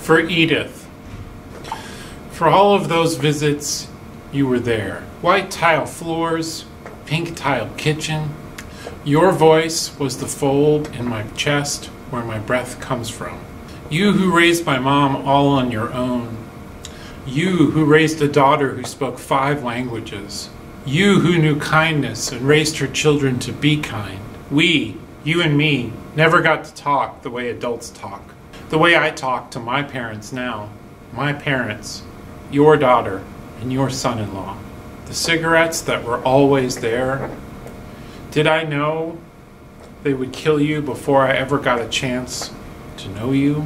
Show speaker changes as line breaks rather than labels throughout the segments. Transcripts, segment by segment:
For Edith. For all of those visits, you were there. White tile floors, pink tile kitchen. Your voice was the fold in my chest where my breath comes from. You who raised my mom all on your own. You who raised a daughter who spoke 5 languages. You who knew kindness and raised her children to be kind. We, you and me, never got to talk the way adults talk. The way I talk to my parents now. My parents, your daughter, and your son-in-law. The cigarettes that were always there. Did I know they would kill you before I ever got a chance to know you?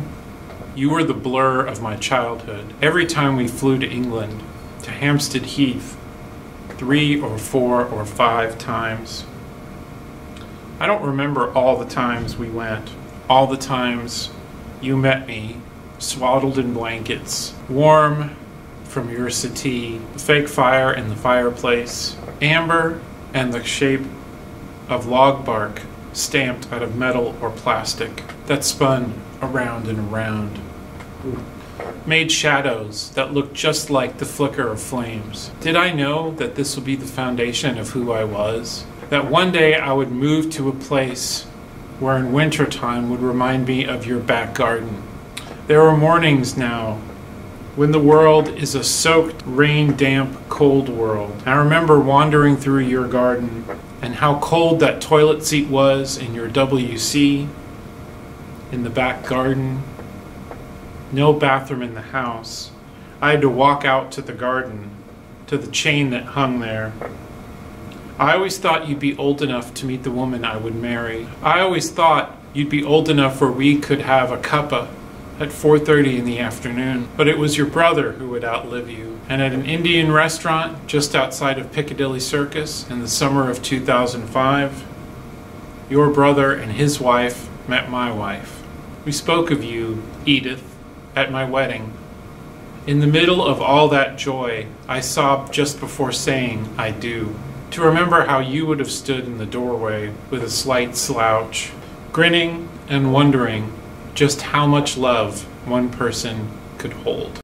You were the blur of my childhood. Every time we flew to England, to Hampstead Heath, 3 or 4 or 5 times. I don't remember all the times we went, all the times you met me, swaddled in blankets, warm from your settee, the fake fire in the fireplace, amber and the shape of log bark stamped out of metal or plastic that spun around and around, made shadows that looked just like the flicker of flames. Did I know that this would be the foundation of who I was? That one day I would move to a place where in wintertime would remind me of your back garden. There are mornings now when the world is a soaked, rain-damp, cold world. I remember wandering through your garden and how cold that toilet seat was in your WC, in the back garden. No bathroom in the house. I had to walk out to the garden, to the chain that hung there. I always thought you'd be old enough to meet the woman I would marry. I always thought you'd be old enough where we could have a cuppa at 4:30 in the afternoon. But it was your brother who would outlive you. And at an Indian restaurant just outside of Piccadilly Circus in the summer of 2005, your brother and his wife met my wife. We spoke of you, Edith, at my wedding. In the middle of all that joy, I sobbed just before saying, I do. To remember how you would have stood in the doorway with a slight slouch, grinning and wondering just how much love one person could hold.